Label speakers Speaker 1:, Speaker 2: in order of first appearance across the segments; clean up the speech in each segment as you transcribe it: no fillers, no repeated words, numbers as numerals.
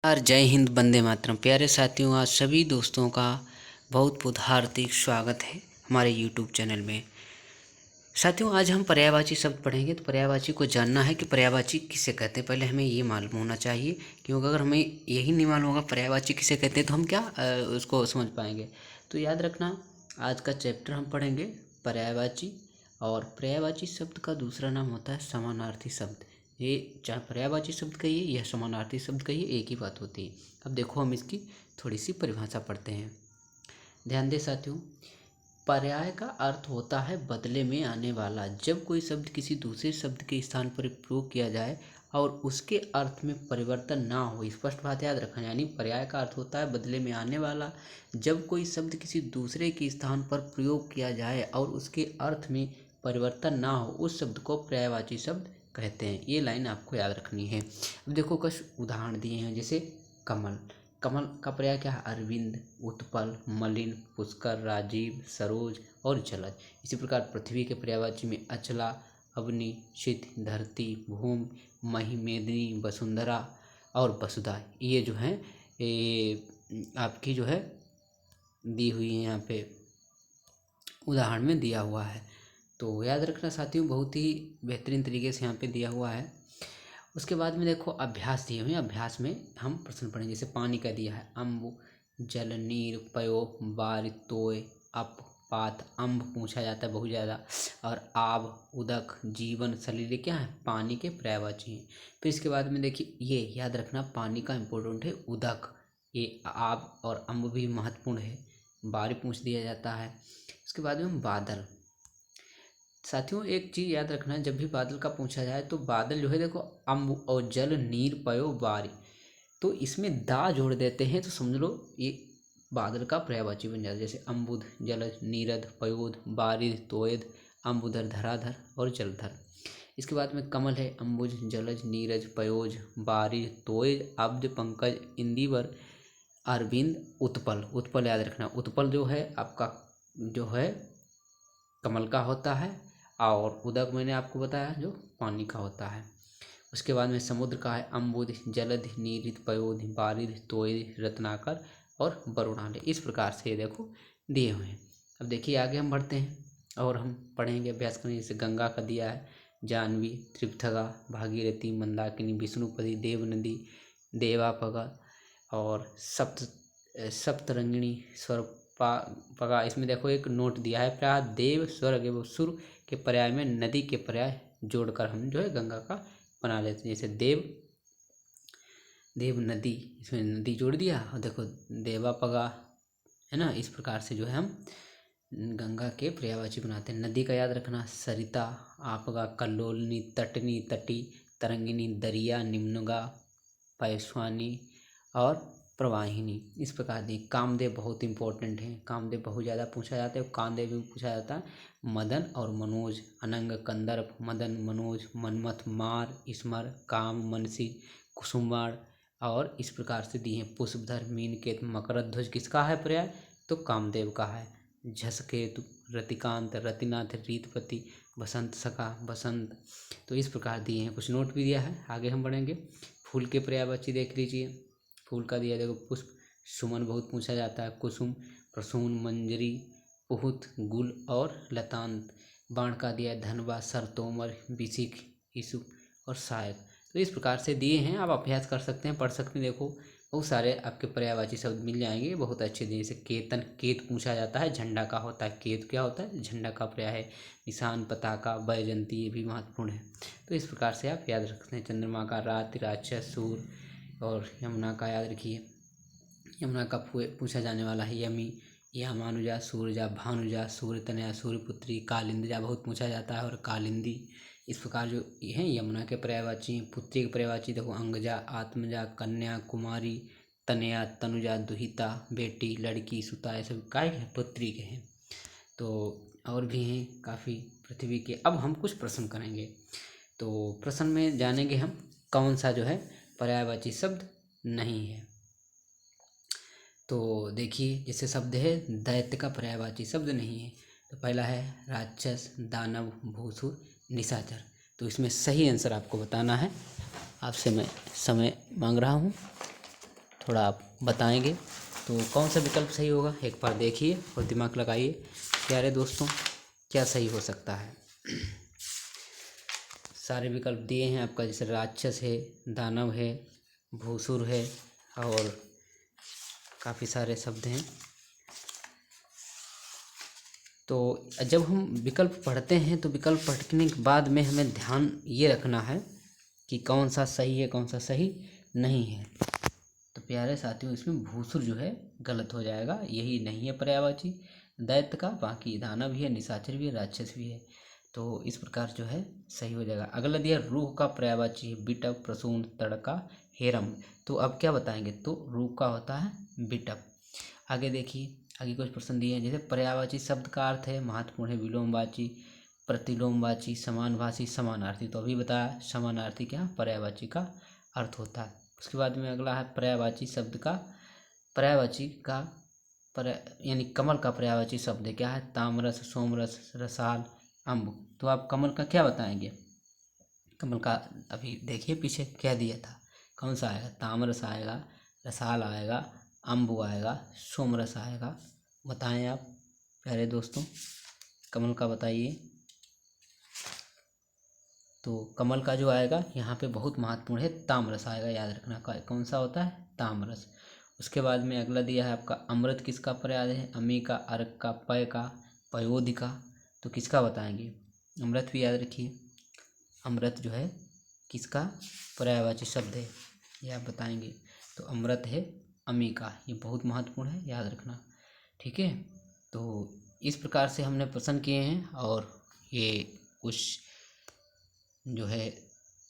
Speaker 1: यार जय हिंद, वंदे मातरम। प्यारे साथियों, आज सभी दोस्तों का बहुत बहुत हार्दिक स्वागत है हमारे यूट्यूब चैनल में। साथियों, आज हम पर्यायवाची शब्द पढ़ेंगे। तो पर्यायवाची को जानना है कि पर्यायवाची किसे कहते हैं, पहले हमें ये मालूम होना चाहिए, क्योंकि अगर हमें यही नहीं मालूम होगा पर्यायवाची किसे कहते हैं तो हम क्या उसको समझ पाएंगे। तो याद रखना, आज का चैप्टर हम पढ़ेंगे पर्यायवाची। और पर्यायवाची शब्द का दूसरा नाम होता है समानार्थी शब्द। ये चाहे पर्यायवाची शब्द कहिए या समानार्थी शब्द कहिए, एक ही बात होती है। अब देखो, हम इसकी थोड़ी सी परिभाषा पढ़ते हैं। ध्यान दे साथियों, पर्याय का अर्थ होता है बदले में आने वाला। जब कोई शब्द किसी दूसरे शब्द के स्थान पर प्रयोग किया जाए और उसके अर्थ में परिवर्तन ना हो, स्पष्ट बात याद रखना। यानी पर्याय का अर्थ होता है बदले में आने वाला। जब कोई शब्द किसी दूसरे के स्थान पर प्रयोग किया जाए और उसके अर्थ में परिवर्तन ना हो, उस शब्द को पर्यायवाची शब्द कहते हैं। ये लाइन आपको याद रखनी है। अब देखो, कुछ उदाहरण दिए हैं, जैसे कमल। कमल का पर्याय क्या है? अरविंद, उत्पल, मलिन, पुष्कर, राजीव, सरोज और जलज। इसी प्रकार पृथ्वी के पर्यायवाची में अचला, अवनी, चित, धरती, भूमि, मही, मेदिनी, वसुंधरा और वसुधा, ये जो हैं ये आपकी जो है दी हुई है, यहाँ पे उदाहरण में दिया हुआ है। तो याद रखना साथियों, बहुत ही बेहतरीन तरीके से यहाँ पे दिया हुआ है। उसके बाद में देखो, अभ्यास दिए हुए हैं। अभ्यास में हम प्रश्न पढ़ेंगे। जैसे पानी का दिया है, अम्बु, जल, नीर, पयो, बार, तोय, अप, पात। अम्ब पूछा जाता है बहुत ज़्यादा। और आब, उदक, जीवन, सलीले क्या है? पानी के पर्यायवाची हैं। फिर इसके बाद में देखिए, ये याद रखना, पानी का इम्पोर्टेंट है उदक। ये आब और अम्ब भी महत्वपूर्ण है। बार पूछ दिया जाता है। उसके बाद में बादल। साथियों, एक चीज़ याद रखना, जब भी बादल का पूछा जाए तो बादल जो है, देखो, अम्ब और जल, नीर, पयो, बारी, तो इसमें दा जोड़ देते हैं तो समझ लो ये बादल का पर्यायवाची बन जाता है। जैसे अम्बुद, जलज, नीरद, पयोद, बारिद, तोयद, अम्बुधर, धराधर और जलधर। इसके बाद में कमल है, अम्बुज, जलज, नीरज, पयोज, बारिद, तोयद, अब्द, पंकज, इंदिवर, अरविंद, उत्पल। उत्पल याद रखना, उत्पल जो है आपका जो है कमल का होता है, और उदक मैंने आपको बताया जो पानी का होता है। उसके बाद में समुद्र का है, अम्बुद, जलध, नीरित, पयोध, बारिद, तोय, रत्नाकर और वरुणालय। इस प्रकार से ये देखो दिए हुए हैं। अब देखिए, आगे हम बढ़ते हैं और हम पढ़ेंगे, अभ्यास करेंगे। जैसे गंगा का दिया है, जाह्नवी, त्रिपथगा, भागीरथी, मंदाकिनी, विष्णुपदी, देवनदी, देवापगा और सप्तरंगिणी, पगा। इसमें देखो एक नोट दिया है, प्राय देव, स्वर्ग एवं सुर के पर्याय में नदी के पर्याय जोड़कर हम जो है गंगा का बना लेते हैं। जैसे देव नदी, इसमें नदी जोड़ दिया, और देखो देवा पगा, है ना। इस प्रकार से जो है हम गंगा के पर्यायवाची बनाते हैं। नदी का याद रखना, सरिता, आपगा, कल्लोलिनी, तटनी, तटी, तरंगिनी, दरिया, निम्नगा, पैस्वानी और प्रवाहिनी। इस प्रकार दी। कामदेव बहुत इंपॉर्टेंट है, कामदेव बहुत ज़्यादा पूछा जाता है। कामदेव भी पूछा जाता है। मदन और मनोज, अनंग, कंदर्प, मदन, मनोज, मनमथ, मार, स्मर, काम, मनसी, कुसुमार और इस प्रकार से दिए हैं। पुष्पधर, मीनकेत, मकरध्वज किसका है पर्याय? तो कामदेव का है। झसकेतु, रतिकांत, रतिनाथ, रीतपति, बसंत सखा, बसंत। तो इस प्रकार दिए हैं। कुछ नोट भी दिया है, आगे हम बढ़ेंगे। फूल के पर्यायवाची देख लीजिए। फूल का दिया, देखो, पुष्प, सुमन बहुत पूछा जाता है। कुसुम, प्रसून, मंजरी, पुहुत, गुल और लतांत। बाण का दिया, धनवा, सरतोमर, बिसिक, ईसु और सायक। तो इस प्रकार से दिए हैं, आप अभ्यास कर सकते हैं, पढ़ सकते हैं। देखो, बहुत सारे आपके पर्यायवाची शब्द मिल जाएंगे, बहुत अच्छे दिए। जैसे केतन, केत पूछा जाता है, झंडा का होता है। केत क्या होता है? झंडा का पर्याय है। निशान, पताका, वैजयंती, ये भी महत्वपूर्ण है। तो इस प्रकार से आप याद रख सकते हैं। चंद्रमा का रात्रि, राक्षस, सूर और यमुना का याद रखिए। यमुना का पूछा जाने वाला है यमी, यामानुजा, सूरजा, भानुजा, सूर्यतनया, सूर्यपुत्री, कालिंदजा बहुत पूछा जाता है, और कालिंदी। इस प्रकार जो हैं यमुना के पर्यायवाची। पुत्री के पर्यायवाची देखो, अंगजा, आत्मजा, कन्या, कुमारी, तनया, तनुजा, दुहिता, बेटी, लड़की, सुता, ये सब काय हैं? पुत्री के हैं। तो और भी हैं काफ़ी पृथ्वी के। अब हम कुछ प्रश्न करेंगे। तो प्रश्न में जानेंगे हम कौन सा जो है पर्यायवाची शब्द नहीं है। तो देखिए, जैसे शब्द है दैत्य का पर्यायवाची शब्द नहीं है। तो पहला है राक्षस, दानव, भूसुर, निशाचर। तो इसमें सही आंसर आपको बताना है। आपसे मैं समय मांग रहा हूँ। थोड़ा आप बताएंगे तो कौन सा विकल्प सही होगा, एक बार देखिए और दिमाग लगाइए प्यारे दोस्तों, क्या सही हो सकता है। सारे विकल्प दिए हैं आपका, जैसे राक्षस है, दानव है, भूसुर है और काफ़ी सारे शब्द हैं। तो जब हम विकल्प पढ़ते हैं तो विकल्प पढ़ने के बाद में हमें ध्यान ये रखना है कि कौन सा सही है कौन सा सही नहीं है। तो प्यारे साथियों, इसमें भूसुर जो है गलत हो जाएगा, यही नहीं है पर्यायवाची दैत्य का। बाकी दानव भी है, निशाचर भी है, राक्षस भी है, तो इस प्रकार जो है सही हो जाएगा। अगला दिया रूह का पर्यायवाची है बिटप, प्रसून, तड़का, हेरम। तो अब क्या बताएंगे, तो रूह का होता है बिटप। आगे देखिए, आगे कुछ प्रश्न दिए हैं, जैसे पर्यायवाची शब्द का अर्थ है महत्वपूर्ण है, विलोमवाची, प्रतिलोमवाची, समानभाषी, समानार्थी। तो अभी बताया समानार्थी क्या पर्यायवाची का अर्थ होता है। उसके बाद में अगला है पर्यायवाची शब्द का, पर्यायवाची का यानी कमल का पर्यायवाची शब्द है क्या है, तामरस, सोमरस, रसाल, अम्ब। तो आप कमल का क्या बताएंगे, कमल का अभी देखिए पीछे क्या दिया था, कौन सा आएगा, तामरस आएगा, रसाल आएगा, अम्बु आएगा, सोमरस आएगा। बताएं आप प्यारे दोस्तों, कमल का बताइए। तो कमल का जो आएगा यहाँ पे बहुत महत्वपूर्ण है, तामरस आएगा, याद रखना कौन सा होता है, तामरस। उसके बाद में अगला दिया है आपका अमृत किसका पर्याय है, अमी का, अर्क का, पय का, पयोधि का। तो किसका बताएंगे, अमृत भी याद रखिए, अमृत जो है किसका पर्यायवाची शब्द है, ये आप बताएंगे। तो अमृत है अमी का, ये बहुत महत्वपूर्ण है, याद रखना, ठीक है। तो इस प्रकार से हमने प्रश्न किए हैं और ये कुछ जो है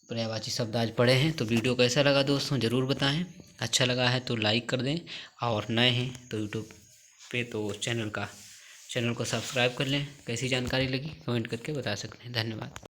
Speaker 1: पर्यायवाची शब्द आज पढ़े हैं। तो वीडियो कैसा लगा दोस्तों ज़रूर बताएं, अच्छा लगा है तो लाइक कर दें और नए हैं तो यूट्यूब पे तो चैनल को सब्सक्राइब कर लें। कैसी जानकारी लगी कमेंट करके बता सकते हैं। धन्यवाद।